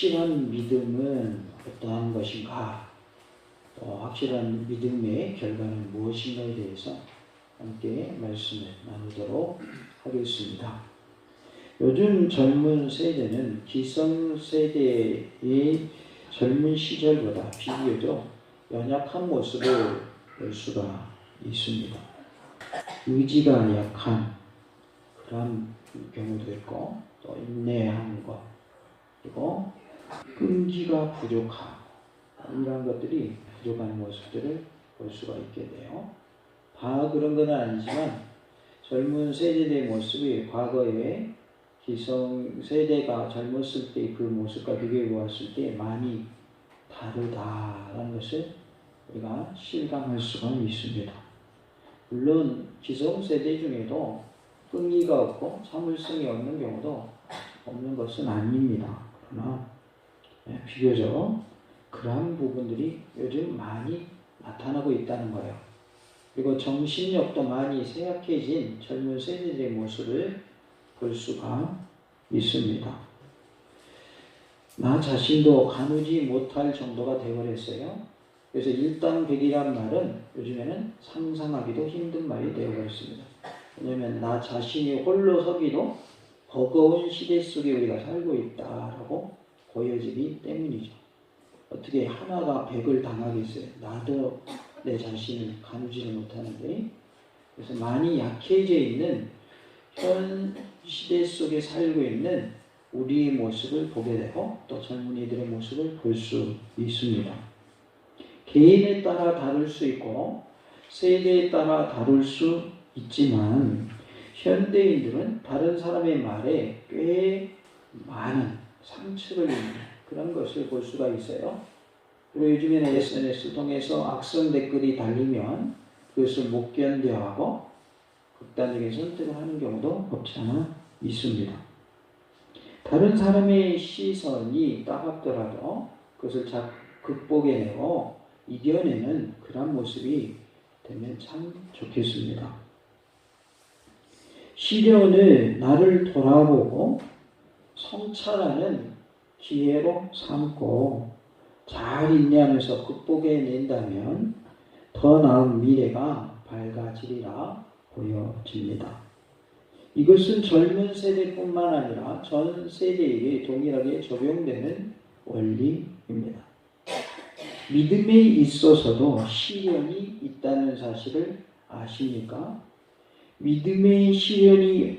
확실한 믿음은 어떠한 것인가? 또 확실한 믿음의 결과는 무엇인가에 대해서 함께 말씀을 나누도록 하겠습니다. 요즘 젊은 세대는 기성세대의 젊은 시절보다 비교적 연약한 모습을 볼 수가 있습니다. 의지가 약한 그런 경우도 있고, 또 인내하는 것, 그리고 끈기가 부족하고 이런 것들이 부족한 모습들을 볼 수가 있게 돼요. 다 그런 건 아니지만 젊은 세대의 모습이 과거에 기성세대가 젊었을 때 그 모습과 비교해 보았을 때 많이 다르다는 것을 우리가 실감할 수가 있습니다. 물론 기성세대 중에도 끈기가 없고 참을성이 없는 경우도 없는 것은 아닙니다. 그러나 비교적 그러한 부분들이 요즘 많이 나타나고 있다는 거예요. 그리고 정신력도 많이 쇠약해진 젊은 세대들의 모습을 볼 수가 있습니다. 나 자신도 가누지 못할 정도가 되어버렸어요. 그래서 일당백이란 말은 요즘에는 상상하기도 힘든 말이 되어버렸습니다. 왜냐하면 나 자신이 홀로 서기도 버거운 시대 속에 우리가 살고 있다라고 보여지기 때문이죠. 어떻게 하나가 100을 당하겠어요? 나도 내 자신을 가누지를 못하는데. 그래서 많이 약해져 있는 현 시대 속에 살고 있는 우리의 모습을 보게 되고, 또 젊은이들의 모습을 볼 수 있습니다. 개인에 따라 다를 수 있고 세대에 따라 다를 수 있지만 현대인들은 다른 사람의 말에 꽤 많은 상처를 입는 그런 것을 볼 수가 있어요. 그리고 요즘에는 SNS를 통해서 악성 댓글이 달리면 그것을 못 견뎌하고 극단적인 선택을 하는 경우도 없지 않아 있습니다. 다른 사람의 시선이 따갑더라도 그것을 극복해내고 이겨내는 그런 모습이 되면 참 좋겠습니다. 시련을 나를 돌아보고 성찰하는 기회로 삼고 잘 인내하면서 극복해낸다면 더 나은 미래가 밝아지리라 보여집니다. 이것은 젊은 세대뿐만 아니라 전 세대에게 동일하게 적용되는 원리입니다. 믿음에 있어서도 시련이 있다는 사실을 아십니까? 믿음의 시련이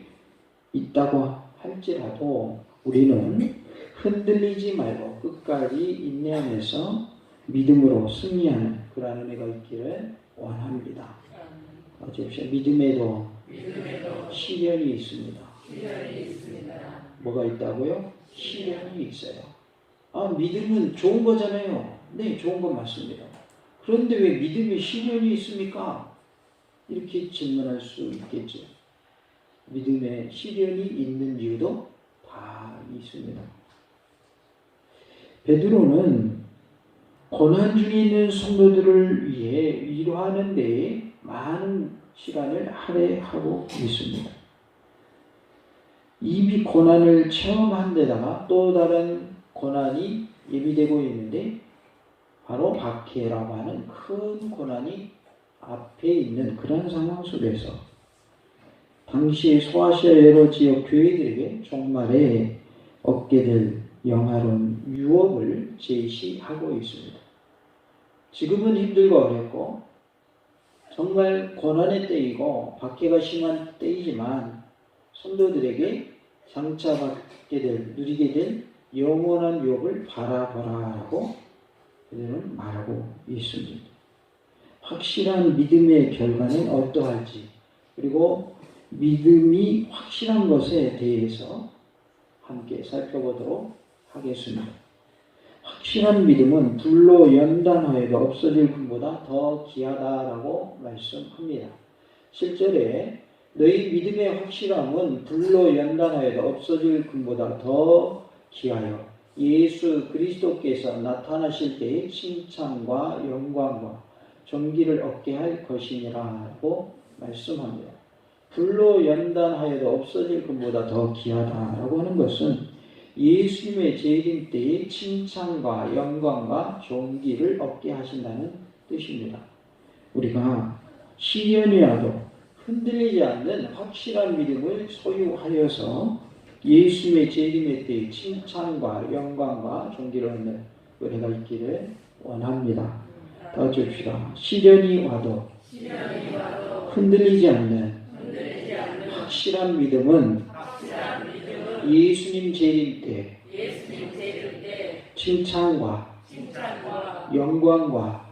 있다고 할지라도 우리는 흔들리지 말고 끝까지 인내하면서 믿음으로 승리하는 그런 은혜가 있기를 원합니다. 믿음에도 시련이 있습니다. 뭐가 있다고요? 시련이 있어요. 믿음은 좋은 거잖아요. 네, 좋은 건 맞습니다. 그런데 왜 믿음에 시련이 있습니까? 이렇게 질문할 수 있겠죠. 믿음에 시련이 있는 이유도 다 있습니다. 베드로는 고난 중에 있는 성도들을 위해 위로하는 데에 많은 시간을 할애하고 있습니다. 이미 고난을 체험한 데다가 또 다른 고난이 예비되고 있는데 바로 박해라고 하는 큰 고난이 앞에 있는 그런 상황 속에서 당시 소아시아 여러 지역 교회들에게 종말에 얻게 될 영화로운 유업을 제시하고 있습니다. 지금은 힘들고 어렵고 정말 고난의 때이고 박해가 심한 때이지만 성도들에게 장차 받게 될, 누리게 될 영원한 유업을 바라보라라고 그들은 말하고 있습니다. 확실한 믿음의 결과는 어떠할지, 그리고 믿음이 확실한 것에 대해서 함께 살펴보도록 하겠습니다. 확실한 믿음은 불로 연단하여도 없어질 금보다 더 귀하다라고 말씀합니다. 7절에 너희 믿음의 확실함은 불로 연단하여도 없어질 금보다 더 귀하여 예수 그리스도께서 나타나실 때의 칭찬과 영광과 존귀를 얻게 할 것이니라고 말씀합니다. 불로 연단하여도 없어질 것보다 더 귀하다라고 하는 것은 예수님의 재림 때에 칭찬과 영광과 존귀를 얻게 하신다는 뜻입니다. 우리가 시련이 와도 흔들리지 않는 확실한 믿음을 소유하여서 예수님의 재림의 때에 칭찬과 영광과 존귀를 얻는 은혜가 있기를 원합니다. 다 같이 봅시다. 시련이 와도 흔들리지 않는 확실한 믿음은 예수님 재림 때 칭찬과 영광과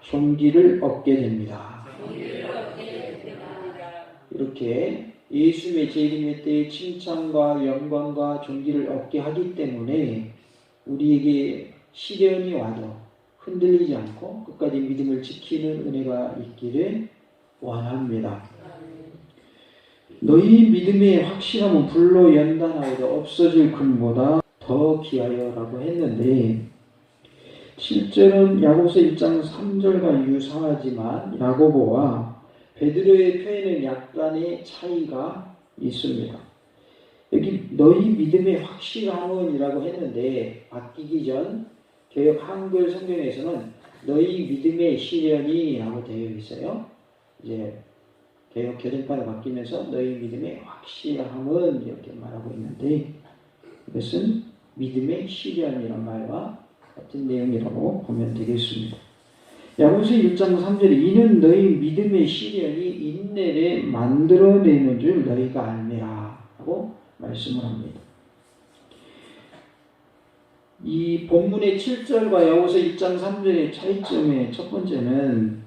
존귀를 얻게 됩니다. 이렇게 예수님의 재림의 때에 칭찬과 영광과 존귀를 얻게 하기 때문에 우리에게 시련이 와도 흔들리지 않고 끝까지 믿음을 지키는 은혜가 있기를 원합니다. 너희 믿음의 확실함은 불로 연단하여도 없어질 금보다 더 귀하여라고 했는데 7절은 야고보서 1장 3절과 유사하지만 야고보와 베드로의 표현은 약간의 차이가 있습니다. 여기 너희 믿음의 확실함은이라고 했는데 바뀌기 전 개역 한글 성경에서는 너희 믿음의 시련이라고 되어 있어요. 이제 개역 개정판에 바뀌면서 너희 믿음의 확실함은 이렇게 말하고 있는데 이것은 믿음의 시련이라는 말과 같은 내용이라고 보면 되겠습니다. 야고보서 1장 3절에 이는 너희 믿음의 시련이 인내를 만들어내는 줄 너희가 알미라 하고 말씀을 합니다. 이 본문의 7절과 야고보서 1장 3절의 차이점의 첫 번째는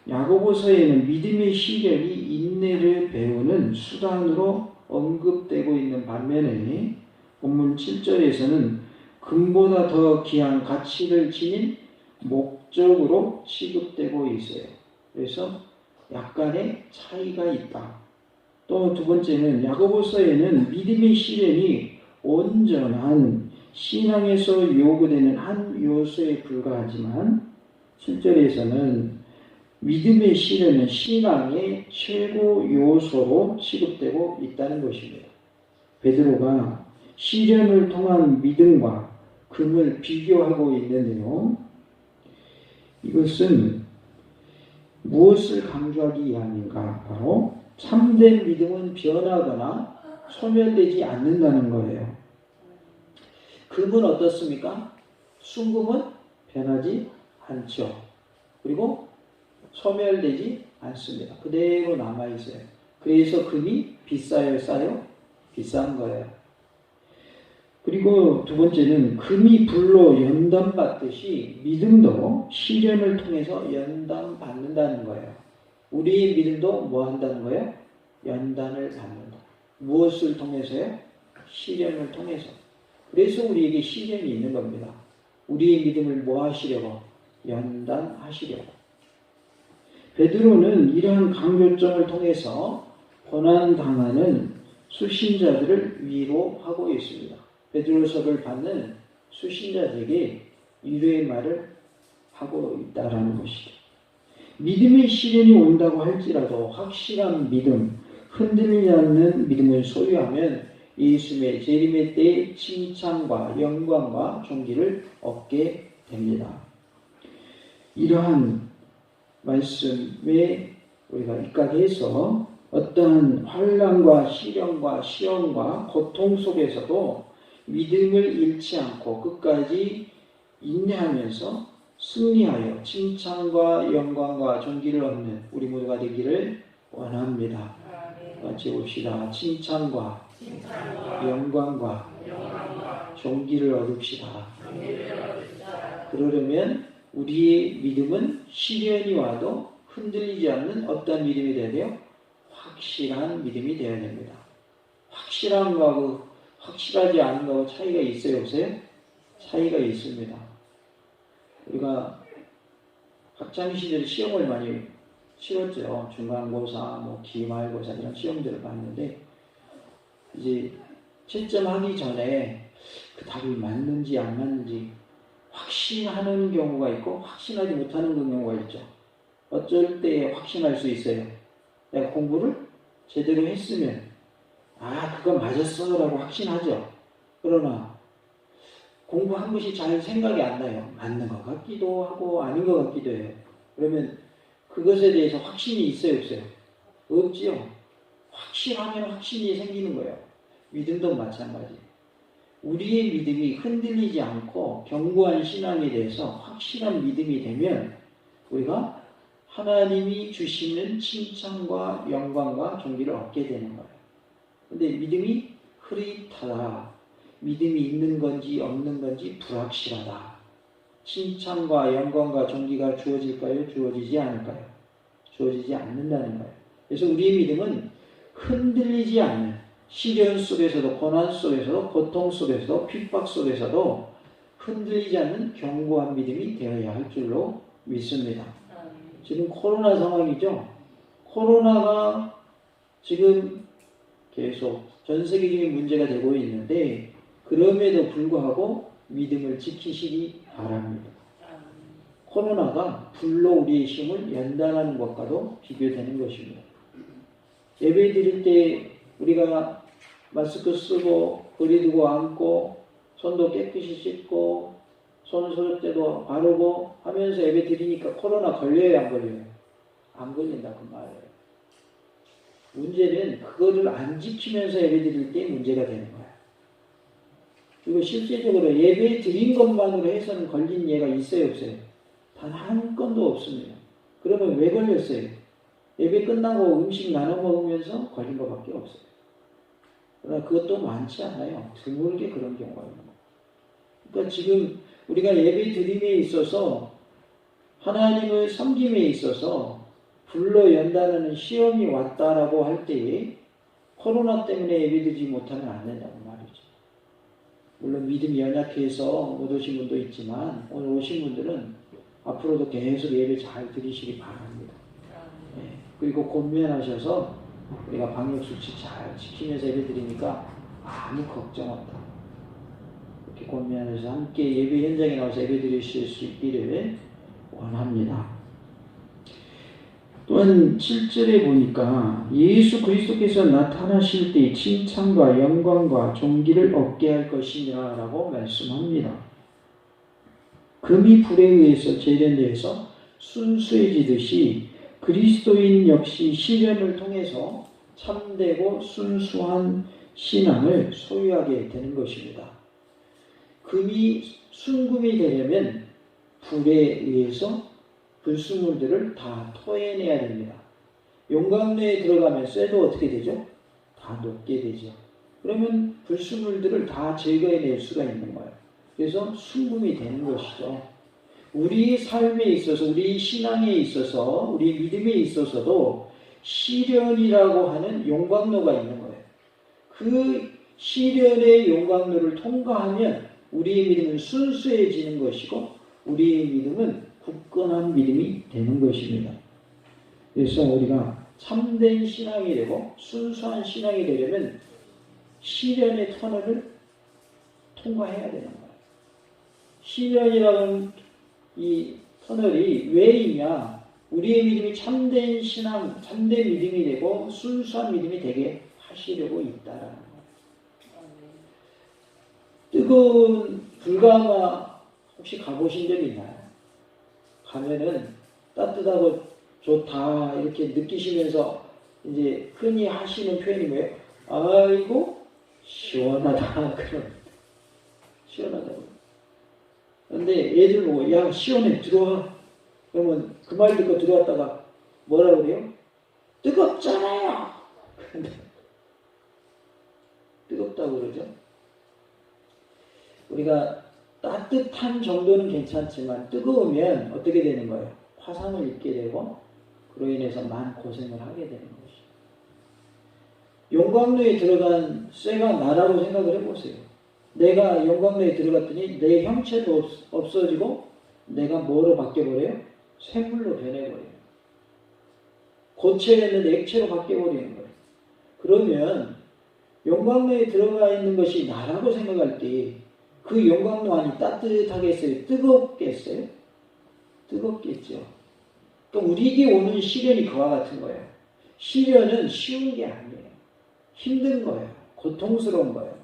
야고보서에는 믿음의 시련이 인내를 배우는 수단으로 언급되고 있는 반면에 본문 7절에서는 금보다 더 귀한 가치를 지닌 목적으로 취급되고 있어요. 그래서 약간의 차이가 있다. 또 두 번째는 야고보서에는 믿음의 시련이 온전한 신앙에서 요구되는 한 요소에 불과하지만 7절에서는 믿음의 시련은 신앙의 최고 요소로 취급되고 있다는 것입니다. 베드로가 시련을 통한 믿음과 금을 비교하고 있는데요. 이것은 무엇을 강조하기 위함인가? 바로 참된 믿음은 변하거나 소멸되지 않는다는 거예요. 금은 어떻습니까? 순금은 변하지 않죠. 그리고 소멸되지 않습니다. 그대로 남아있어요. 그래서 금이 비싸요, 싸요? 비싼 거예요. 그리고 두 번째는 금이 불로 연단받듯이 믿음도 시련을 통해서 연단받는다는 거예요. 우리의 믿음도 뭐 한다는 거예요? 연단을 받는다. 무엇을 통해서요? 시련을 통해서. 그래서 우리에게 시련이 있는 겁니다. 우리의 믿음을 뭐 하시려고? 연단하시려고. 베드로는 이러한 강조점을 통해서 고난당하는 수신자들을 위로하고 있습니다. 베드로서를 받는 수신자들에게 위로의 말을 하고 있다라는 것이죠. 믿음의 시련이 온다고 할지라도 확실한 믿음, 흔들리지 않는 믿음을 소유하면 예수님의 재림의 때에 칭찬과 영광과 존귀를 얻게 됩니다. 이러한 말씀에 우리가 입각해서 어떠한 환난과 시련과 시험과 고통 속에서도 믿음을 잃지 않고 끝까지 인내하면서 승리하여 칭찬과 영광과 존귀를 얻는 우리 모두가 되기를 원합니다. 같이 봅시다. 칭찬과 영광과 존귀를 얻읍시다. 그러려면 우리의 믿음은 시련이 와도 흔들리지 않는 어떤 믿음이 되어야 돼요? 확실한 믿음이 되어야 됩니다. 확실한 거하고 확실하지 않은 거하고 차이가 있어요, 없어요? 차이가 있습니다. 우리가 학창시절에 시험을 많이 치렀죠. 중간고사, 기말고사 이런 시험들을 봤는데 이제 채점하기 전에 그 답이 맞는지 안 맞는지 확신하는 경우가 있고 확신하지 못하는 경우가 있죠. 어쩔 때 확신할 수 있어요. 내가 공부를 제대로 했으면 그거 맞았어 라고 확신하죠. 그러나 공부한 것이 잘 생각이 안 나요. 맞는 것 같기도 하고 아닌 것 같기도 해요. 그러면 그것에 대해서 확신이 있어요, 없어요? 없지요. 확실하면 확신이 생기는 거예요. 믿음도 마찬가지. 우리의 믿음이 흔들리지 않고 견고한 신앙에 대해서 확실한 믿음이 되면 우리가 하나님이 주시는 칭찬과 영광과 존귀를 얻게 되는 거예요. 근데 믿음이 흐릿하다. 믿음이 있는 건지 없는 건지 불확실하다. 칭찬과 영광과 존귀가 주어질까요? 주어지지 않을까요? 주어지지 않는다는 거예요. 그래서 우리의 믿음은 흔들리지 않는 시련 속에서도 고난 속에서도 고통 속에서도 핍박 속에서도 흔들리지 않는 견고한 믿음이 되어야 할 줄로 믿습니다. 지금 코로나 상황이죠. 코로나가 지금 계속 전 세계적인 문제가 되고 있는데 그럼에도 불구하고 믿음을 지키시기 바랍니다. 코로나가 불로 우리의 힘을 연단하는 것과도 비교되는 것입니다. 예배 드릴 때 우리가 마스크 쓰고 거리 두고 앉고 손도 깨끗이 씻고 손 소독제도 바르고 하면서 예배 드리니까 코로나 걸려요, 안 걸려요? 안 걸린다 그 말이에요. 문제는 그거를 안 지키면서 예배 드릴 때 문제가 되는 거예요. 그리고 실제적으로 예배 드린 것만으로 해서는 걸린 예가 있어요, 없어요? 단 한 건도 없습니다. 그러면 왜 걸렸어요? 예배 끝나고 음식 나눠 먹으면서 걸린 것밖에 없어요. 그러나 그것도 많지 않아요. 드물게 그런 경우가 있는 거예요. 그러니까 지금 우리가 예배 드림에 있어서 하나님을 섬김에 있어서 불로 연단하는 시험이 왔다라고 할 때에 코로나 때문에 예배드리지 못하면 안 된다고 말이죠. 물론 믿음이 연약해서 못 오신 분도 있지만 오늘 오신 분들은 앞으로도 계속 예배 잘 드리시기 바랍니다. 네. 그리고 권면하셔서 우리가 방역수칙 잘 지키면서 예배 드리니까 아무 걱정 없다. 이렇게 권면하셔서 함께 예배 현장에 나와서 예배 드리실 수 있기를 원합니다. 또한 7절에 보니까 예수 그리스도께서 나타나실 때 칭찬과 영광과 존귀를 얻게 할 것이냐 라고 말씀합니다. 금이 불에 의해서 재련되어서 순수해지듯이 그리스도인 역시 시련을 통해서 참되고 순수한 신앙을 소유하게 되는 것입니다. 금이 순금이 되려면 불에 의해서 불순물들을 다 토해내야 됩니다. 용광로에 들어가면 쇠도 어떻게 되죠? 다 녹게 되죠. 그러면 불순물들을 다 제거해낼 수가 있는 거예요. 그래서 순금이 되는 것이죠. 우리 삶에 있어서, 우리 신앙에 있어서, 우리 믿음에 있어서도 시련이라고 하는 용광로가 있는 거예요. 그 시련의 용광로를 통과하면 우리의 믿음은 순수해지는 것이고 우리의 믿음은 굳건한 믿음이 되는 것입니다. 그래서 우리가 참된 신앙이 되고 순수한 신앙이 되려면 시련의 터널을 통과해야 되는 거예요. 시련이라는 이 터널이 왜 있냐? 우리의 믿음이 참된 신앙, 참된 믿음이 되고 순수한 믿음이 되게 하시려고 있다라는 거예요. 뜨거운 불가마 혹시 가보신 적 있나요? 가면은 따뜻하고 좋다 이렇게 느끼시면서 이제 흔히 하시는 표현이 뭐예요? 아이고 시원하다 그런 시원하다고. 근데 애들 보고 야 시원해 들어와. 그러면 그 말 듣고 들어왔다가 뭐라 그래요? 뜨겁잖아요. 뜨겁다고 그러죠. 우리가 따뜻한 정도는 괜찮지만 뜨거우면 어떻게 되는 거예요? 화상을 입게 되고 그로 인해서 마음고생을 하게 되는 것이죠. 용광로에 들어간 쇠가 나라고 생각을 해보세요. 내가 용광로에 들어갔더니 내 형체도 없어지고 내가 뭐로 바뀌어버려요? 샘물로 변해버려요. 고체였는데 액체로 바뀌어버리는 거예요. 그러면 용광로에 들어가 있는 것이 나라고 생각할 때 그 용광로 안이 따뜻하겠어요? 뜨겁겠어요? 뜨겁겠죠. 그러니까 우리에게 오는 시련이 그와 같은 거예요. 시련은 쉬운 게 아니에요. 힘든 거예요. 고통스러운 거예요.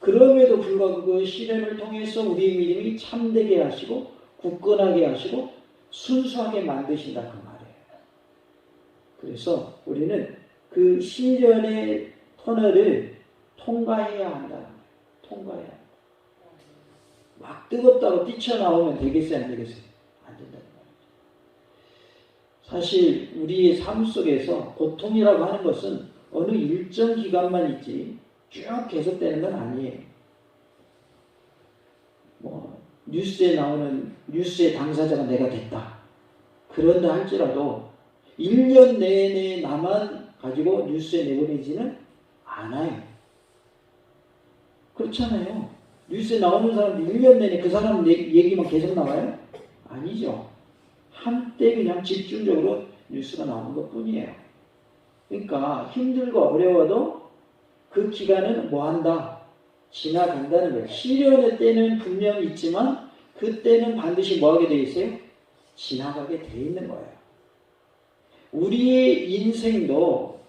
그럼에도 불구하고 그 시련을 통해서 우리의 믿음이 참되게 하시고 굳건하게 하시고 순수하게 만드신다 그 말이에요. 그래서 우리는 그 시련의 터널을 통과해야 한다는 거예요. 통과해야 한다. 막 뜨겁다고 뛰쳐나오면 되겠어요? 안 되겠어요? 안 된다는 거예요. 사실 우리의 삶 속에서 고통이라고 하는 것은 어느 일정 기간만 있지 쭉 계속되는 건 아니에요. 뉴스에 나오는 뉴스의 당사자가 내가 됐다. 그런다 할지라도 1년 내내 나만 가지고 뉴스에 내보내지는 않아요. 그렇잖아요. 뉴스에 나오는 사람들 1년 내내 그 사람 얘기만 계속 나와요? 아니죠. 한때 그냥 집중적으로 뉴스가 나오는 것 뿐이에요. 그러니까 힘들고 어려워도 그 기간은 뭐한다? 지나간다는 거예요. 시련의 때는 분명히 있지만 그때는 반드시 뭐하게 되어 있어요? 지나가게 되어 있는 거예요. 우리의 인생도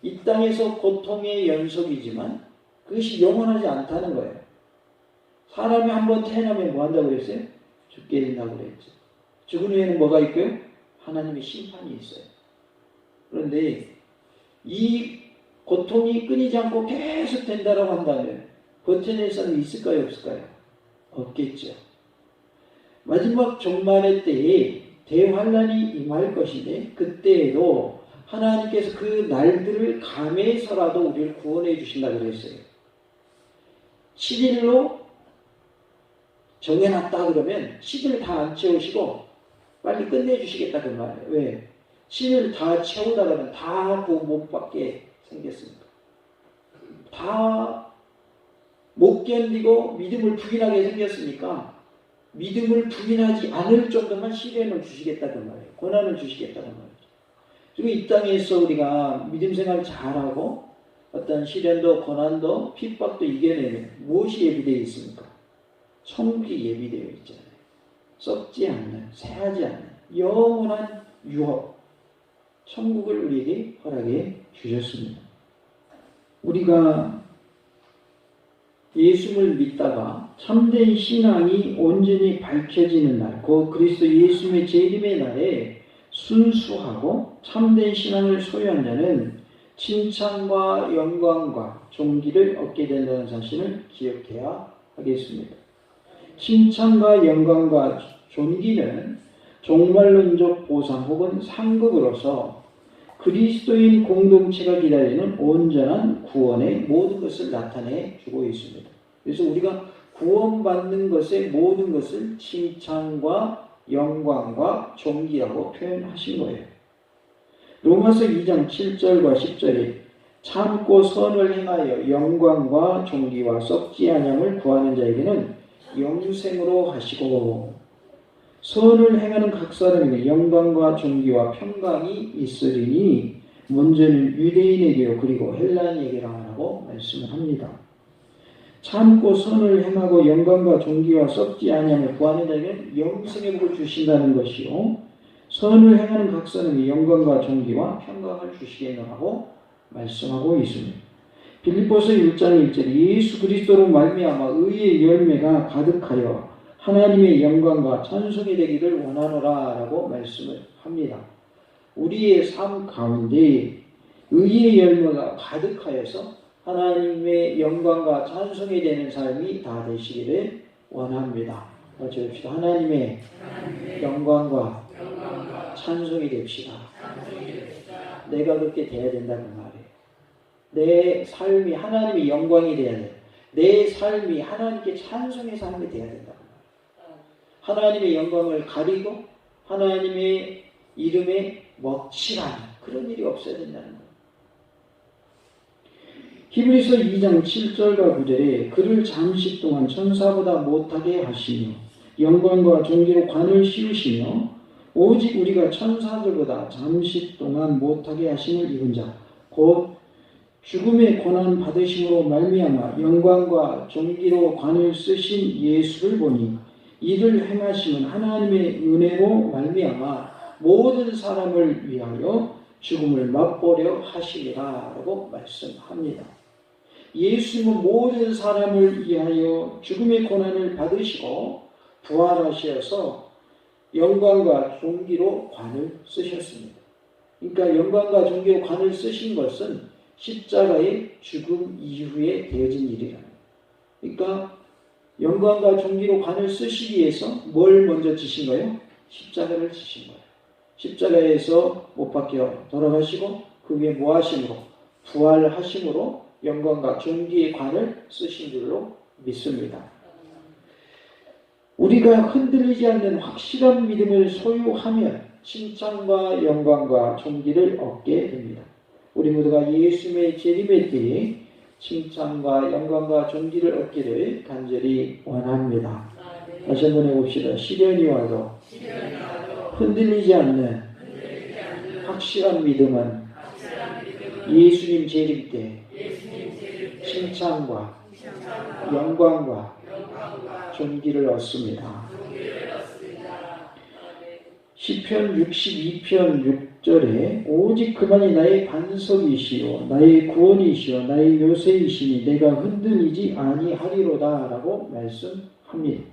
이 땅에서 고통의 연속이지만 그것이 영원하지 않다는 거예요. 사람이 한번 태어나면 뭐 한다고 그랬어요? 죽게 된다고 그랬죠. 죽은 후에는 뭐가 있고요? 하나님의 심판이 있어요. 그런데 이 고통이 끊이지 않고 계속 된다라고 한다면 버텨낼 사람이 있을까요? 없을까요? 없겠죠. 마지막 종말의 때에 대환란이 임할 것인데 그때에도 하나님께서 그 날들을 감해서라도 우리를 구원해 주신다고 그랬어요. 7일로 정해놨다 그러면 10일 다 안 채우시고 빨리 끝내주시겠다 그 말이에요. 왜? 10일 다 채우다 그러면 다 구원 못 받게 생겼습니다. 다 못 견디고 믿음을 부인하게 생겼으니까 믿음을 부인하지 않을 정도만 시련을 주시겠다 그 말이에요. 고난을 주시겠다 그 말이에요. 그리고 이 땅에서 우리가 믿음 생활을 잘하고 어떤 시련도 고난도 핍박도 이겨내면 무엇이 예비되어 있습니까? 천국이 예비되어 있잖아요. 썩지 않는, 새하지 않는 영원한 유업, 천국을 우리에게 허락해 주셨습니다. 우리가 예수를 믿다가 참된 신앙이 온전히 밝혀지는 날, 그 그리스도 예수님의 재림의 날에 순수하고 참된 신앙을 소유한 자는 칭찬과 영광과 존귀를 얻게 된다는 사실을 기억해야 하겠습니다. 칭찬과 영광과 존귀는 종말론적 보상 혹은 상급으로서 그리스도인 공동체가 기다리는 온전한 구원의 모든 것을 나타내 주고 있습니다. 그래서 우리가 구원받는 것의 모든 것을 칭찬과 영광과 존귀라고 표현하신 거예요. 로마서 2장 7절과 10절에 참고 선을 행하여 영광과 존귀와 썩지 아니함을 구하는 자에게는 영생으로 하시고 선을 행하는 각 사람에게 영광과 존귀와 평강이 있으리니 먼저는 유대인에게요 그리고 헬라인에게라고 말씀을 합니다. 참고 선을 행하고 영광과 존귀와 썩지 아니함을 구하는 자에게는 영생의 복을 주신다는 것이요 선을 행하는 각 사람에게 영광과 존귀와 평강을 주시겠노라고 말씀하고 있습니다. 빌립보서 1장 1절에 예수 그리스도로 말미암아 의의 열매가 가득하여 하나님의 영광과 찬송이 되기를 원하노라 라고 말씀을 합니다. 우리의 삶 가운데 의의 열매가 가득하여서 하나님의 영광과 찬송이 되는 삶이 다 되시기를 원합니다. 어찌합시다. 하나님의 영광과 찬송이 됩시다. 내가 그렇게 돼야 된다는 말이에요. 내 삶이 하나님의 영광이 돼야 돼요. 내 삶이 하나님께 찬송의 삶이 돼야 된다. 하나님의 영광을 가리고 하나님의 이름에 먹칠하는 그런 일이 없어야 된다는 거예요. 히브리서 2장 7절과 9절에 그를 잠시 동안 천사보다 못하게 하시며 영광과 존귀로 관을 씌우시며 오직 우리가 천사들보다 잠시 동안 못하게 하심을 입은 자 곧 죽음의 고난 받으심으로 말미암아 영광과 존귀로 관을 쓰신 예수를 보니 이를 행하심은 하나님의 은혜로 말미암아 모든 사람을 위하여 죽음을 맛보려 하시리라 라고 말씀합니다. 예수님은 모든 사람을 위하여 죽음의 고난을 받으시고 부활하셔서 영광과 존귀로 관을 쓰셨습니다. 그러니까 영광과 존귀로 관을 쓰신 것은 십자가의 죽음 이후에 되어진 일이랍니다. 그러니까 영광과 존귀로 관을 쓰시기 위해서 뭘 먼저 지신 거예요? 십자가를 지신 거예요. 십자가에서 못 박혀 돌아가시고 그 위에 뭐 하심으로? 부활하심으로 영광과 존귀의 관을 쓰신 줄로 믿습니다. 우리가 흔들리지 않는 확실한 믿음을 소유하면 칭찬과 영광과 존귀를 얻게 됩니다. 우리 모두가 예수님의 재림의 때에 칭찬과 영광과 존귀를 얻기를 간절히 원합니다. 다시 한번 해봅시다. 시련이 와도 흔들리지 않는 확실한 믿음은 예수님 재림 때 칭찬과 영광과 존귀를 얻습니다. 시편 62편 6절에 오직 그만이 나의 반석이시요 나의 구원이시요 나의 요새이시니 내가 흔들리지 아니하리로다 라고 말씀합니다.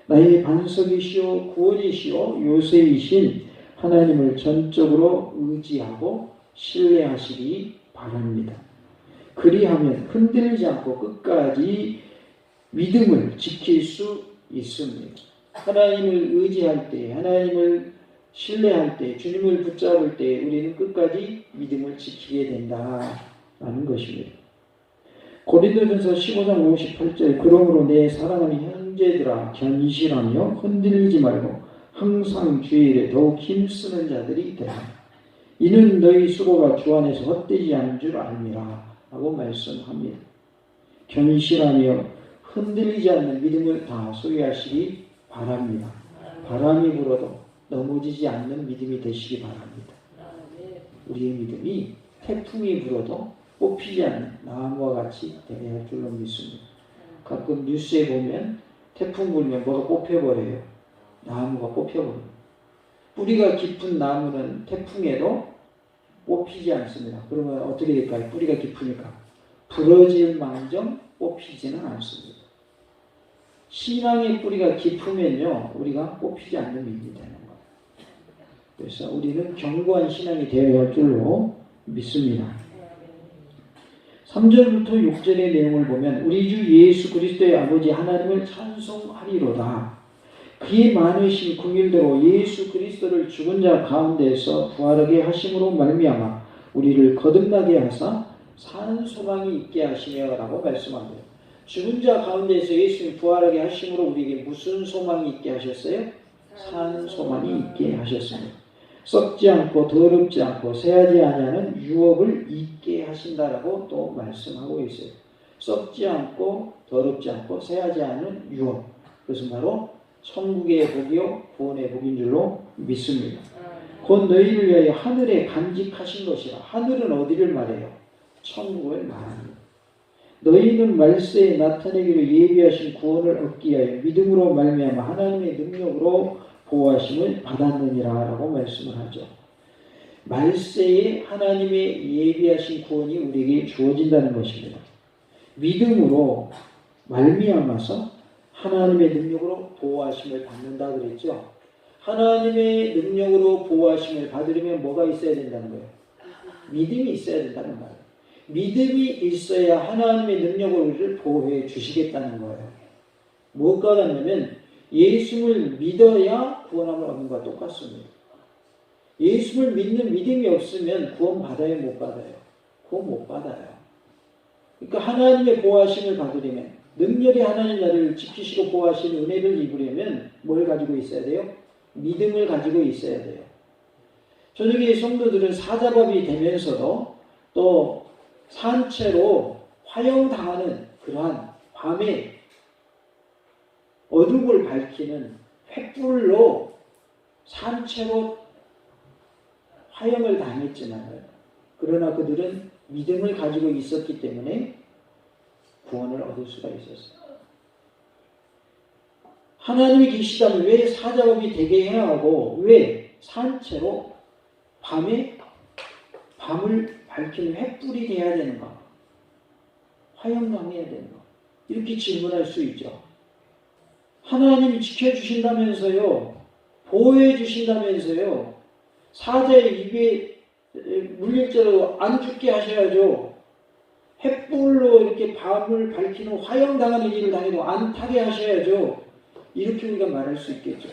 나의 반석이시요 구원이시요 요새이신 하나님을 전적으로 의지하고 신뢰하시기 바랍니다. 그리하면 흔들리지 않고 끝까지 믿음을 지킬 수 있습니다. 하나님을 의지할 때, 하나님을 신뢰할 때, 주님을 붙잡을 때 우리는 끝까지 믿음을 지키게 된다라는 것입니다. 고린도전서 15장 58절 그러므로 내 사랑하는 형제들아 견실하며 흔들리지 말고 항상 주의 일에 더욱 힘쓰는 자들이 되라. 이는 너희 수고가 주 안에서 헛되지 않은 줄 알미라 라고 말씀합니다. 견실하며 흔들리지 않는 믿음을 다 소유하시기 바랍니다. 바람이 불어도 넘어지지 않는 믿음이 되시기 바랍니다. 우리의 믿음이 태풍이 불어도 뽑히지 않는 나무와 같이 되어야 할 줄로 믿습니다. 가끔 뉴스에 보면 태풍 불면 뭐가 뽑혀버려요. 나무가 뽑혀버려요. 뿌리가 깊은 나무는 태풍에도 뽑히지 않습니다. 그러면 어떻게 될까요? 뿌리가 깊으니까 부러질 망정 뽑히지는 않습니다. 신앙의 뿌리가 깊으면요 우리가 뽑히지 않는 믿음이 되는 거예요. 그래서 우리는 견고한 신앙이 되어야 할 줄로 믿습니다. 3절부터 6절의 내용을 보면 우리 주 예수 그리스도의 아버지 하나님을 찬송하리로다. 그의 많으신 긍휼대로 예수 그리스도를 죽은 자 가운데서 부활하게 하심으로 말미암아 우리를 거듭나게 하사 산 소망이 있게 하시며 라고 말씀합니다. 죽은 자 가운데서 예수님 부활하게 하심으로 우리에게 무슨 소망이 있게 하셨어요? 산 소망이 있게 하셨습니다. 썩지 않고 더럽지 않고 새하지 아니하는 유업을 있게 하신다라고 또 말씀하고 있어요. 썩지 않고 더럽지 않고 새하지 않은 유업. 그것은 바로 천국의 복이요 구원의 복인 줄로 믿습니다. 곧 너희를 위하여 하늘에 간직하신 것이라. 하늘은 어디를 말해요? 천국을 말합니다. 너희는 말세에 나타내기로 예비하신 구원을 얻기 위하여 믿음으로 말미암아 하나님의 능력으로 보호하심을 받았느니라 라고 말씀을 하죠. 말세에 하나님의 예비하신 구원이 우리에게 주어진다는 것입니다. 믿음으로 말미암아서 하나님의 능력으로 보호하심을 받는다 그랬죠. 하나님의 능력으로 보호하심을 받으려면 뭐가 있어야 된다는 거예요? 믿음이 있어야 된다는 거예요. 믿음이 있어야 하나님의 능력으로 우리를 보호해 주시겠다는 거예요. 무엇과 같냐면 예수를 믿어야 구원함을 얻는 것과 똑같습니다. 예수를 믿는 믿음이 없으면 구원 받아요? 못 받아요? 구원 못 받아요. 그러니까 하나님의 보호하심을 받으려면 능력이 하나님 나를 지키시고 보호하시는 은혜를 입으려면 뭘 가지고 있어야 돼요? 믿음을 가지고 있어야 돼요. 저녁에 성도들은 사자밥이 되면서도 또 산채로 화형당하는 그러한 밤에 어둠을 밝히는 횃불로 산채로 화형을 당했지만 그러나 그들은 믿음을 가지고 있었기 때문에 구원을 얻을 수가 있었어요. 하나님이 계시다면 왜 사자밥이 되게 해야 하고 왜 산채로 밤에 밤을 밝히는 횃불이 되어야 되는가? 화형당해야 되는 거. 이렇게 질문할 수 있죠. 하나님이 지켜주신다면서요. 보호해 주신다면서요. 사자의 입에 물릴지라도 안 죽게 하셔야죠. 횃불로 이렇게 밤을 밝히는 화형당하는 일을 당해도 안 타게 하셔야죠. 이렇게 우리가 말할 수 있겠죠.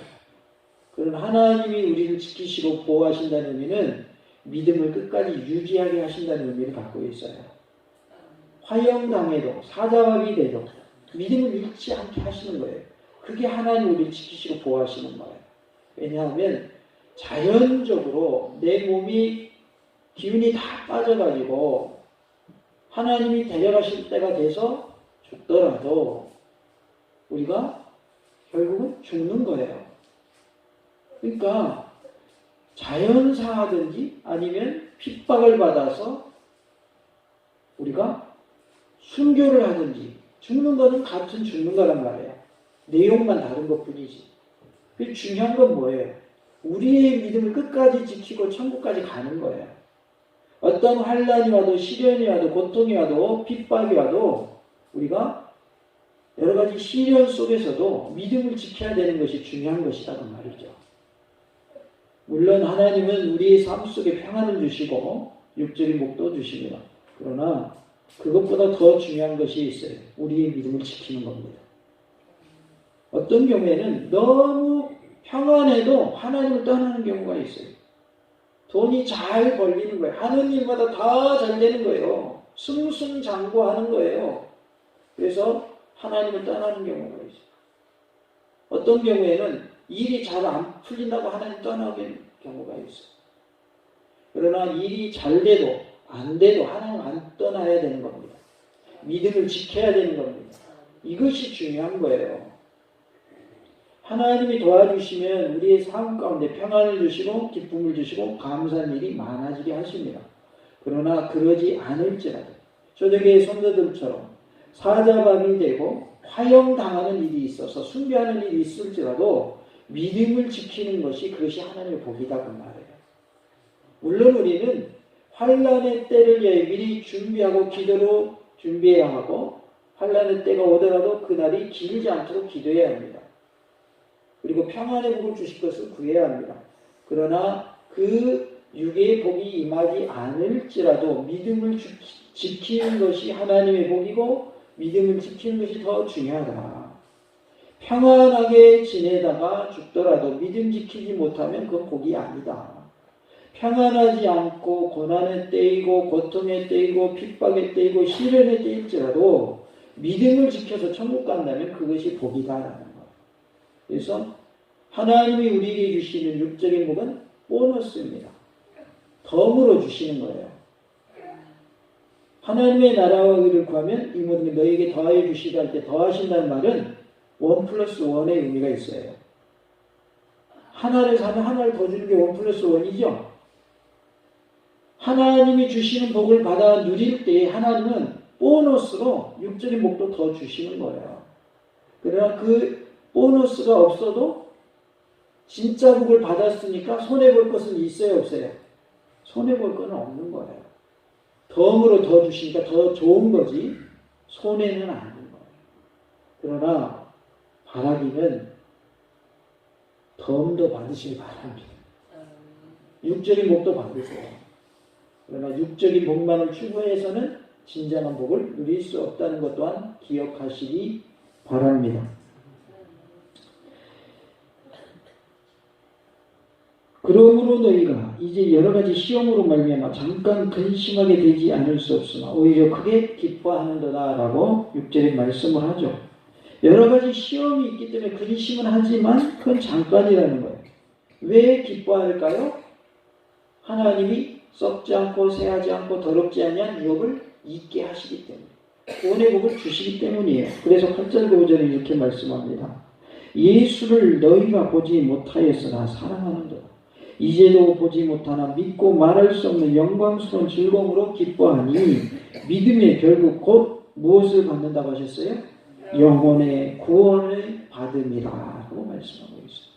그런 하나님이 우리를 지키시고 보호하신다는 의미는 믿음을 끝까지 유지하게 하신다는 의미를 갖고 있어요. 화형당해도 사자밥이 돼도 믿음을 잃지 않게 하시는 거예요. 그게 하나님 우리를 지키시고 보호하시는 거예요. 왜냐하면 자연적으로 내 몸이 기운이 다 빠져가지고 하나님이 데려가실 때가 돼서 죽더라도 우리가 결국은 죽는 거예요. 그러니까 자연사하든지 아니면 핍박을 받아서 우리가 순교를 하든지 죽는 거는 같은 죽는 거란 말이에요. 내용만 다른 것 뿐이지. 중요한 건 뭐예요? 우리의 믿음을 끝까지 지키고 천국까지 가는 거예요. 어떤 환난이 와도 시련이 와도 고통이 와도 핍박이 와도 우리가 여러 가지 시련 속에서도 믿음을 지켜야 되는 것이 중요한 것이라고 말이죠. 물론 하나님은 우리의 삶 속에 평안을 주시고 육적인 복도 주십니다. 그러나 그것보다 더 중요한 것이 있어요. 우리의 믿음을 지키는 겁니다. 어떤 경우에는 너무 평안해도 하나님을 떠나는 경우가 있어요. 돈이 잘 벌리는 거예요. 하는 일마다 다 잘 되는 거예요. 승승장구하는 거예요. 그래서 하나님을 떠나는 경우가 있어요. 어떤 경우에는 일이 잘 안 풀린다고 하나님 떠나는 경우가 있어요. 그러나 일이 잘 돼도 안 돼도 하나님 안 떠나야 되는 겁니다. 믿음을 지켜야 되는 겁니다. 이것이 중요한 거예요. 하나님이 도와주시면 우리의 삶 가운데 평안을 주시고 기쁨을 주시고 감사한 일이 많아지게 하십니다. 그러나 그러지 않을지라도 초대교회 성도들처럼 사자밤이 되고 화형당하는 일이 있어서 숭배하는 일이 있을지라도 믿음을 지키는 것이 그것이 하나님의 복이다 그 말이에요. 물론 우리는 환난의 때를 위해 미리 준비하고 기도로 준비해야 하고 환난의 때가 오더라도 그날이 길지 않도록 기도해야 합니다. 그리고 평안의 복을 주실 것을 구해야 합니다. 그러나 그 육의 복이 임하지 않을지라도 믿음을 지키는 것이 하나님의 복이고 믿음을 지키는 것이 더 중요하다. 평안하게 지내다가 죽더라도 믿음 지키지 못하면 그건 복이 아니다. 평안하지 않고 고난의 때이고 고통의 때이고 핍박의 때이고 시련의 때일지라도 믿음을 지켜서 천국 간다면 그것이 복이다라는 거예요. 그래서 하나님이 우리에게 주시는 육적인 복은 보너스입니다. 덤으로 주시는 거예요. 하나님의 나라와 의를 구하면 이 모든 게 너희에게 더하여 주시다 할 때 더하신다는 말은 1+1의 의미가 있어요. 하나를 사면 하나를 더 주는 게 1+1이죠. 하나님이 주시는 복을 받아 누릴 때 하나님은 보너스로 육적인 복도 더 주시는 거예요. 그러나 그 보너스가 없어도 진짜 복을 받았으니까 손해볼 것은 있어요 없어요? 손해볼 건 없는 거예요. 덤으로 더 주시니까 더 좋은 거지 손해는 아닌 거예요. 그러나 바라기는 덤도 받으시기 바랍니다. 육적인 복도 받으세요. 그러나 육적인 복만을 추구해서는 진정한 복을 누릴 수 없다는 것 또한 기억하시기 바랍니다. 그러므로 너희가 이제 여러 가지 시험으로 말미암아 잠깐 근심하게 되지 않을 수 없으나 오히려 크게 기뻐하는도다라고 6절에 말씀을 하죠. 여러 가지 시험이 있기 때문에 근심은 하지만 그건 잠깐이라는 거예요. 왜 기뻐할까요? 하나님이 썩지 않고 새하지 않고 더럽지 아니한 유업을 잊게 하시기 때문에 구원의 복을 주시기 때문이에요. 그래서 8절 9절에 이렇게 말씀합니다. 예수를 너희가 보지 못하였으나 사랑하는도다. 이제도 보지 못하나 믿고 말할 수 없는 영광스러운 즐거움으로 기뻐하니 믿음의 결국 곧 무엇을 받는다고 하셨어요? 영혼의 구원을 받음이라 하고 말씀하고 있어요.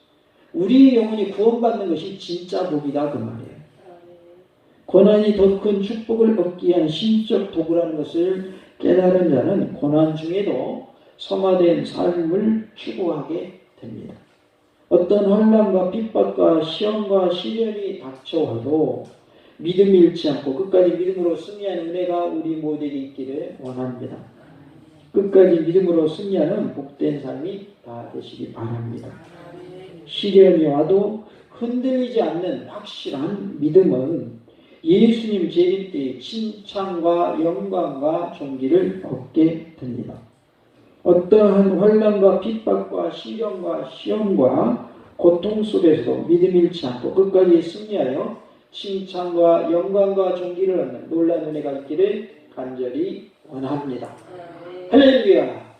우리의 영혼이 구원받는 것이 진짜 복이다 그 말이에요. 고난이 더 큰 축복을 얻기 위한 신적 도구라는 것을 깨달은 자는 고난 중에도 성화된 삶을 추구하게 됩니다. 어떤 혼란과 핍박과 시험과 시련이 닥쳐와도 믿음 잃지 않고 끝까지 믿음으로 승리하는 은혜가 우리 모두에게 있기를 원합니다. 끝까지 믿음으로 승리하는 복된 삶이 다 되시기 바랍니다. 시련이 와도 흔들리지 않는 확실한 믿음은 예수님 재림 때의 칭찬과 영광과 존귀를 얻게 됩니다. 어떠한 환난과 핍박과 시련과 시험과 고통 속에서도 믿음 잃지 않고 끝까지 승리하여 칭찬과 영광과 존귀를 얻는 놀라운 은혜가 있기를 간절히 원합니다. 할렐루야.